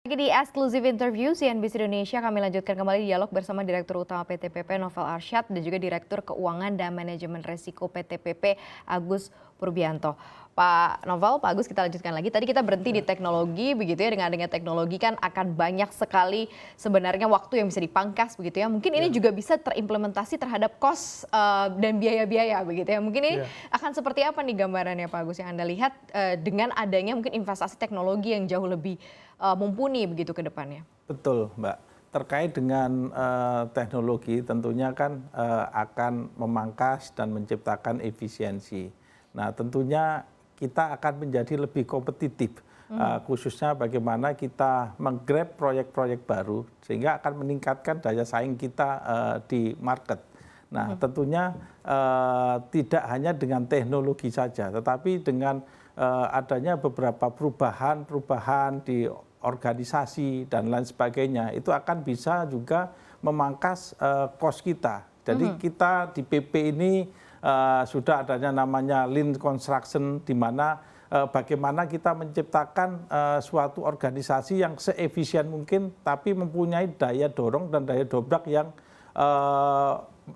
Lagi di eksklusif interview CNBC Indonesia, kami lanjutkan kembali dialog bersama Direktur Utama PT PP Novel Arsyad dan juga Direktur Keuangan dan Manajemen Risiko PT PP Agus Purbianto. Pak Novel, Pak Agus, kita lanjutkan lagi. Tadi kita berhenti di teknologi, begitu ya. Dengan adanya teknologi kan akan banyak sekali sebenarnya waktu yang bisa dipangkas, begitu ya. Mungkin ini juga bisa terimplementasi terhadap cost dan biaya-biaya, begitu ya. Mungkin ini akan seperti apa nih gambarannya, Pak Agus, yang Anda lihat dengan adanya mungkin investasi teknologi yang jauh lebih mumpuni begitu ke depannya? Betul, Mbak. Terkait dengan teknologi tentunya kan akan memangkas dan menciptakan efisiensi. Nah, tentunya kita akan menjadi lebih kompetitif, khususnya bagaimana kita menggrab proyek-proyek baru sehingga akan meningkatkan daya saing kita di market. Nah, tentunya tidak hanya dengan teknologi saja, tetapi dengan adanya beberapa perubahan di organisasi dan lain sebagainya, itu akan bisa juga memangkas cost kita. Jadi kita di PP ini sudah adanya namanya lean construction, di mana bagaimana kita menciptakan suatu organisasi yang seefisien mungkin, tapi mempunyai daya dorong dan daya dobrak yang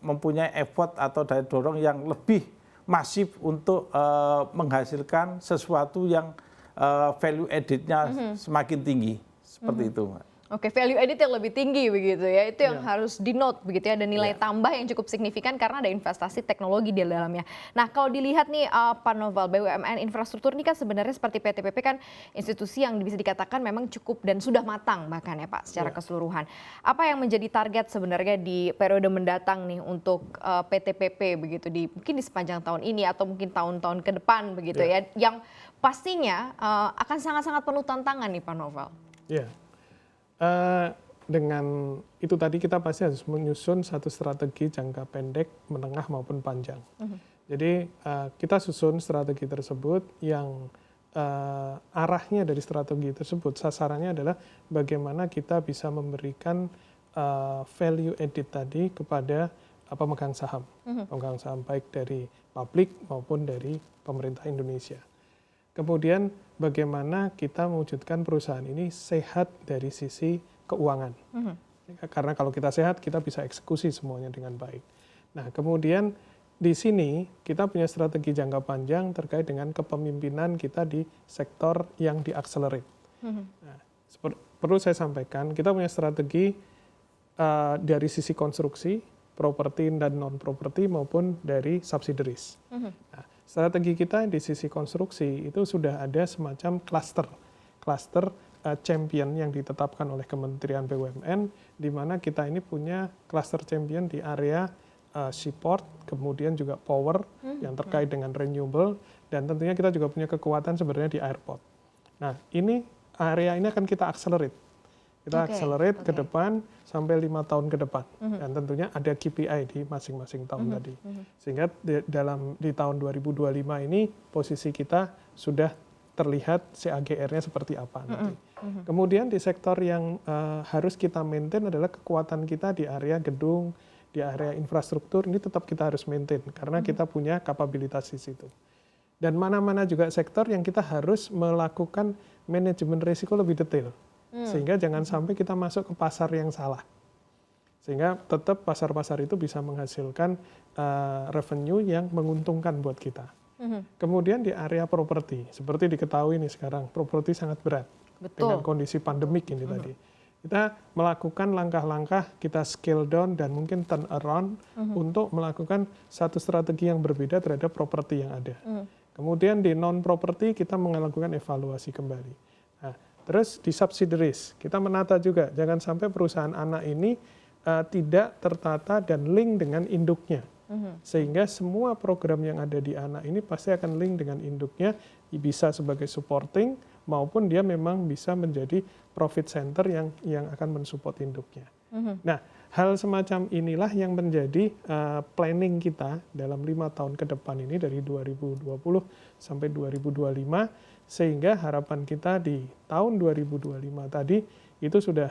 mempunyai effort atau daya dorong yang lebih masif untuk menghasilkan sesuatu yang value added-nya semakin tinggi, seperti itu. Oke, value added yang lebih tinggi begitu ya, itu yang harus di-note begitu ya, ada nilai tambah yang cukup signifikan karena ada investasi teknologi di dalamnya. Nah, kalau dilihat nih Pak Novel, BUMN infrastruktur ini kan sebenarnya seperti PT PP kan institusi yang bisa dikatakan memang cukup dan sudah matang bahkan ya Pak secara keseluruhan. Apa yang menjadi target sebenarnya di periode mendatang nih untuk PT PP begitu mungkin di sepanjang tahun ini atau mungkin tahun-tahun ke depan begitu ya, yang pastinya akan sangat-sangat penuh tantangan nih Pak Novel. Iya. Dengan itu tadi kita pasti harus menyusun satu strategi jangka pendek, menengah maupun panjang. Jadi kita susun strategi tersebut yang arahnya dari strategi tersebut, sasarannya adalah bagaimana kita bisa memberikan value added tadi kepada pemegang saham. Pemegang saham baik dari publik maupun dari pemerintah Indonesia. Kemudian bagaimana kita mewujudkan perusahaan ini sehat dari sisi keuangan. Karena kalau kita sehat, kita bisa eksekusi semuanya dengan baik. Nah, kemudian di sini kita punya strategi jangka panjang terkait dengan kepemimpinan kita di sektor yang diakselerate. Nah, perlu saya sampaikan, kita punya strategi dari sisi konstruksi, properti dan non-properti maupun dari subsidiaries. Nah, strategi kita di sisi konstruksi itu sudah ada semacam cluster champion yang ditetapkan oleh Kementerian BUMN, di mana kita ini punya cluster champion di area seaport, kemudian juga power yang terkait dengan renewable, dan tentunya kita juga punya kekuatan sebenarnya di airport. Nah, area ini akan kita accelerate. Kita accelerate ke depan sampai 5 tahun ke depan. Dan tentunya ada KPI di masing-masing tahun tadi. Sehingga di tahun 2025 ini posisi kita sudah terlihat CAGR-nya seperti apa nanti. Kemudian di sektor yang harus kita maintain adalah kekuatan kita di area gedung, di area infrastruktur, ini tetap kita harus maintain karena kita punya kapabilitas di situ. Dan mana-mana juga sektor yang kita harus melakukan manajemen risiko lebih detail. Sehingga jangan sampai kita masuk ke pasar yang salah. Sehingga tetap pasar-pasar itu bisa menghasilkan revenue yang menguntungkan buat kita. Kemudian di area properti, seperti diketahui nih sekarang, properti sangat berat. Dengan kondisi pandemik ini tadi. Kita melakukan langkah-langkah, kita scale down dan mungkin turn around untuk melakukan satu strategi yang berbeda terhadap properti yang ada. Kemudian di non-properti kita melakukan evaluasi kembali. Nah, terus di subsidiaries, kita menata juga, jangan sampai perusahaan anak ini tidak tertata dan link dengan induknya. Sehingga semua program yang ada di anak ini pasti akan link dengan induknya, bisa sebagai supporting, maupun dia memang bisa menjadi profit center yang akan mensupport induknya. Nah, hal semacam inilah yang menjadi planning kita dalam 5 tahun ke depan ini dari 2020 sampai 2025, sehingga harapan kita di tahun 2025 tadi itu sudah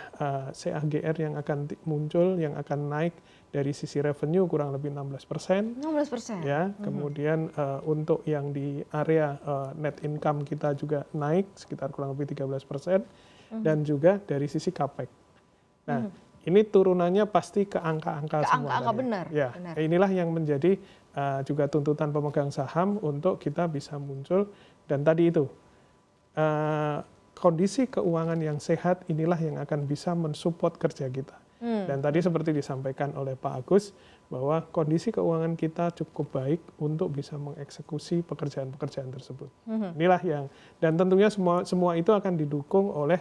CAGR yang akan muncul, yang akan naik dari sisi revenue kurang lebih 16%. 16%. Ya, kemudian untuk yang di area net income kita juga naik sekitar kurang lebih 13%. dan juga dari sisi capex. Nah, ini turunannya pasti ke angka-angka semua. Angka benar. Ya, benar. inilah yang menjadi juga tuntutan pemegang saham untuk kita bisa muncul, dan tadi itu kondisi keuangan yang sehat inilah yang akan bisa mensupport kerja kita. Dan tadi seperti disampaikan oleh Pak Agus, bahwa kondisi keuangan kita cukup baik untuk bisa mengeksekusi pekerjaan-pekerjaan tersebut. Inilah yang, dan tentunya semua itu akan didukung oleh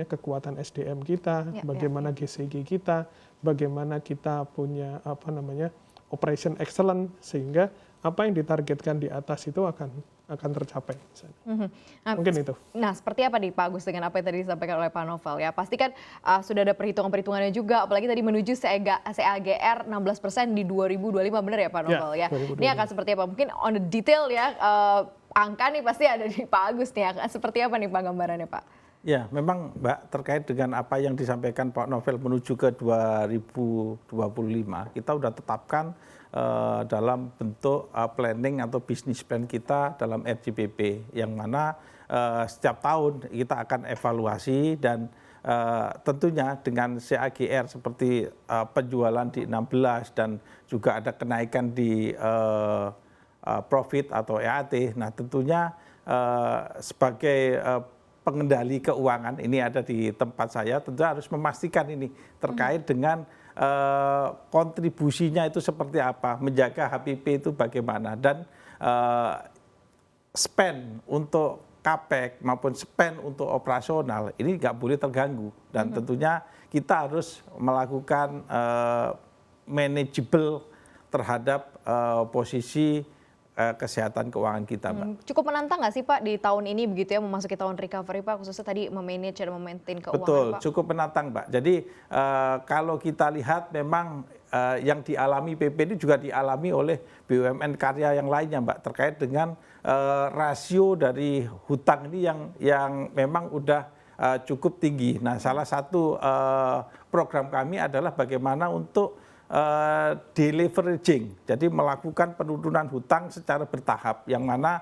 kekuatan SDM kita, bagaimana GCG kita, bagaimana kita punya operation excellent, sehingga apa yang ditargetkan di atas itu akan tercapai. Nah, mungkin itu. Nah, seperti apa nih Pak Agus dengan apa yang tadi disampaikan oleh Pak Novel ya? Pasti kan sudah ada perhitungan-perhitungannya juga, apalagi tadi menuju CAGR 16% di 2025, benar ya Pak Novel ya? 2025. Ini akan seperti apa? Mungkin on the detail ya, angka nih pasti ada di Pak Agus nih. Seperti apa nih Pak gambarannya Pak? Ya, memang Mbak, terkait dengan apa yang disampaikan Pak Novel menuju ke 2025, kita sudah tetapkan dalam bentuk planning atau bisnis plan kita dalam RJBP, yang mana setiap tahun kita akan evaluasi, dan tentunya dengan CAGR seperti penjualan di 16 dan juga ada kenaikan di profit atau EAT. Nah, tentunya sebagai pengendali keuangan, ini ada di tempat saya, tentu harus memastikan ini terkait dengan kontribusinya itu seperti apa, menjaga HPP itu bagaimana, dan spend untuk capex maupun spend untuk operasional ini nggak boleh terganggu, dan tentunya kita harus melakukan manageable terhadap posisi kesehatan keuangan kita, Mbak. Cukup menantang nggak sih Pak di tahun ini begitu ya, memasuki tahun recovery Pak, khususnya tadi memanage dan memaintain keuangan? Betul, Pak? cukup menantang, Mbak. Jadi kalau kita lihat memang yang dialami PP ini juga dialami oleh BUMN karya yang lainnya, Mbak, terkait dengan rasio dari hutang ini yang memang udah cukup tinggi. Nah, salah satu program kami adalah bagaimana untuk deleveraging, jadi melakukan penurunan hutang secara bertahap, yang mana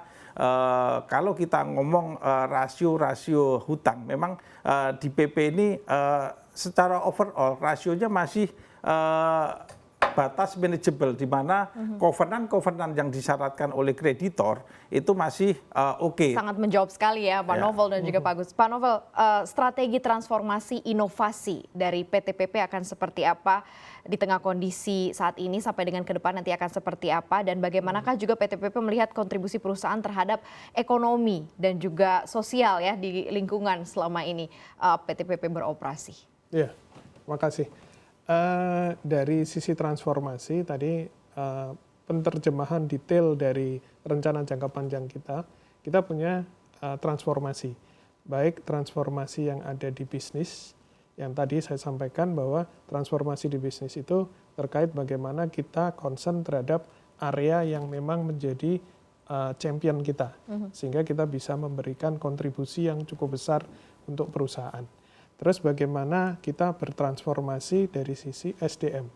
kalau kita ngomong rasio hutang, memang di PP ini secara overall rasionya masih batas manageable, di mana covenant yang disyaratkan oleh kreditor itu masih oke. Sangat menjawab sekali ya Pak Novel dan juga Pak Agus. Pak Novel, strategi transformasi inovasi dari PTPP akan seperti apa di tengah kondisi saat ini sampai dengan ke depan nanti akan seperti apa, dan bagaimanakah juga PTPP melihat kontribusi perusahaan terhadap ekonomi dan juga sosial ya di lingkungan selama ini PTPP beroperasi? Ya, makasih. Dari sisi transformasi tadi, penerjemahan detail dari rencana jangka panjang kita punya transformasi, baik transformasi yang ada di bisnis, yang tadi saya sampaikan bahwa transformasi di bisnis itu terkait bagaimana kita concern terhadap area yang memang menjadi champion kita, sehingga kita bisa memberikan kontribusi yang cukup besar untuk perusahaan. Terus bagaimana kita bertransformasi dari sisi SDM.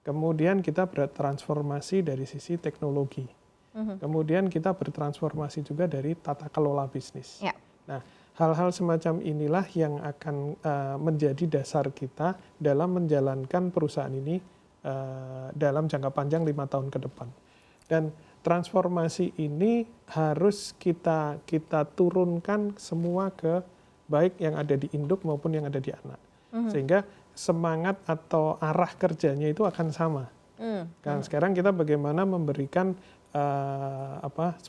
Kemudian kita bertransformasi dari sisi teknologi. Kemudian kita bertransformasi juga dari tata kelola bisnis. Ya. Nah, hal-hal semacam inilah yang akan menjadi dasar kita dalam menjalankan perusahaan ini dalam jangka panjang 5 tahun ke depan. Dan transformasi ini harus kita turunkan semua ke baik yang ada di induk maupun yang ada di anak, sehingga semangat atau arah kerjanya itu akan sama. Kan sekarang kita bagaimana memberikan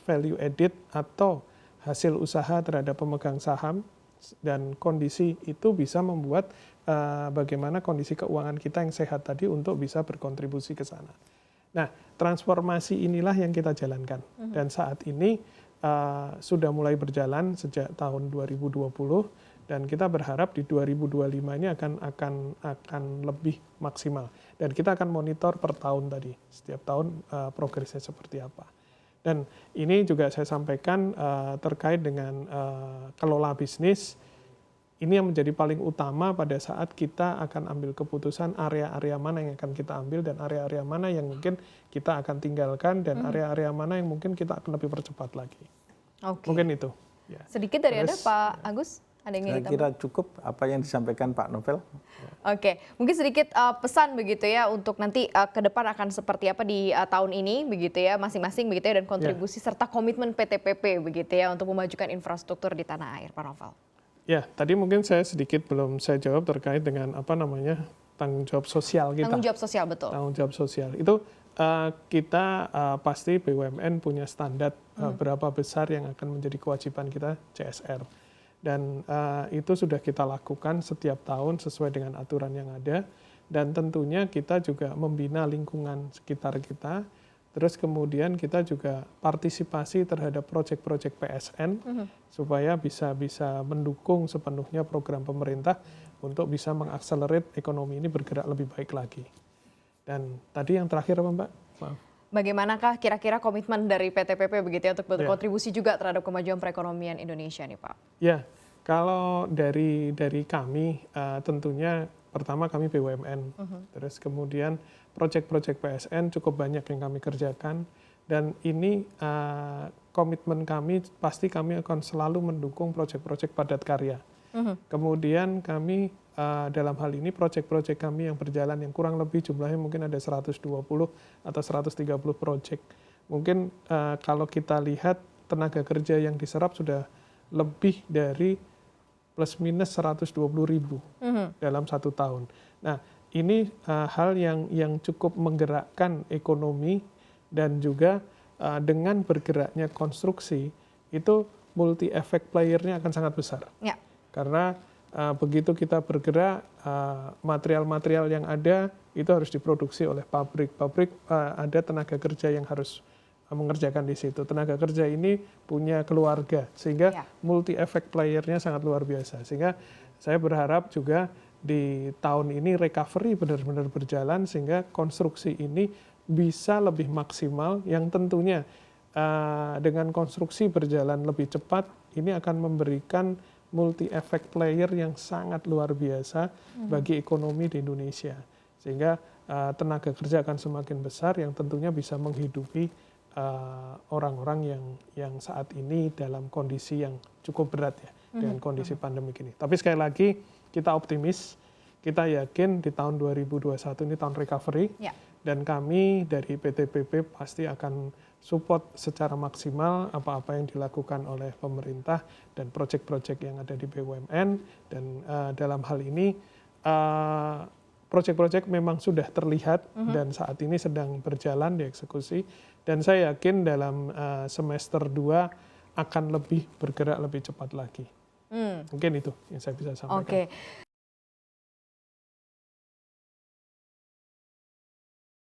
value added atau hasil usaha terhadap pemegang saham, dan kondisi itu bisa membuat bagaimana kondisi keuangan kita yang sehat tadi untuk bisa berkontribusi ke sana. Nah, transformasi inilah yang kita jalankan, dan saat ini sudah mulai berjalan sejak tahun 2020, dan kita berharap di 2025 ini akan lebih maksimal, dan kita akan monitor per tahun tadi, setiap tahun progresnya seperti apa. Dan ini juga saya sampaikan terkait dengan kelola bisnis, ini yang menjadi paling utama pada saat kita akan ambil keputusan area-area mana yang akan kita ambil, dan area-area mana yang mungkin kita akan tinggalkan, dan area-area mana yang mungkin kita akan lebih percepat lagi. Oke. Mungkin itu. Ya. Sedikit dari Anda Pak Agus, Ada yang ingin Saya ditambah? kira cukup apa yang disampaikan Pak Novel. Oke, mungkin sedikit pesan begitu ya untuk nanti ke depan akan seperti apa di tahun ini begitu ya masing-masing begitu ya dan kontribusi serta komitmen PTPP begitu ya untuk memajukan infrastruktur di tanah air, Pak Novel. Ya, tadi mungkin saya sedikit belum saya jawab terkait dengan apa namanya tanggung jawab sosial kita. Tanggung jawab sosial, betul. Tanggung jawab sosial itu kita pasti BUMN punya standar berapa besar yang akan menjadi kewajiban kita CSR. Dan itu sudah kita lakukan setiap tahun sesuai dengan aturan yang ada. Dan tentunya kita juga membina lingkungan sekitar kita. Terus kemudian kita juga partisipasi terhadap proyek-proyek PSN supaya bisa mendukung sepenuhnya program pemerintah untuk bisa mengakselerate ekonomi ini bergerak lebih baik lagi. Dan tadi yang terakhir apa Mbak? Maaf. Bagaimanakah kira-kira komitmen dari PTPP begitu ya untuk berkontribusi juga terhadap kemajuan perekonomian Indonesia nih Pak? Ya, kalau dari kami tentunya pertama kami BUMN, terus kemudian proyek-proyek PSN cukup banyak yang kami kerjakan dan ini komitmen kami pasti kami akan selalu mendukung proyek-proyek padat karya. Kemudian kami dalam hal ini proyek-proyek kami yang berjalan yang kurang lebih jumlahnya mungkin ada 120 atau 130 proyek. Mungkin kalau kita lihat tenaga kerja yang diserap sudah lebih dari plus minus 120.000 dalam 1 tahun. Nah, ini hal yang cukup menggerakkan ekonomi dan juga dengan bergeraknya konstruksi itu multi effect player-nya akan sangat besar. Ya. Karena begitu kita bergerak, material-material yang ada itu harus diproduksi oleh pabrik. Pabrik ada tenaga kerja yang harus mengerjakan di situ. Tenaga kerja ini punya keluarga, sehingga multi effect player-nya sangat luar biasa. Sehingga saya berharap juga di tahun ini recovery benar-benar berjalan, sehingga konstruksi ini bisa lebih maksimal, yang tentunya dengan konstruksi berjalan lebih cepat, ini akan memberikan multi effect player yang sangat luar biasa bagi ekonomi di Indonesia. Sehingga tenaga kerja akan semakin besar yang tentunya bisa menghidupi orang-orang yang saat ini dalam kondisi yang cukup berat ya dengan kondisi pandemik ini. Tapi sekali lagi kita optimis, kita yakin di tahun 2021 ini tahun recovery dan kami dari PTPP pasti akan support secara maksimal apa-apa yang dilakukan oleh pemerintah dan proyek-proyek yang ada di BUMN. Dan dalam hal ini proyek-proyek memang sudah terlihat dan saat ini sedang berjalan dieksekusi. Dan saya yakin dalam semester 2 akan lebih bergerak lebih cepat lagi. Mungkin itu yang saya bisa sampaikan.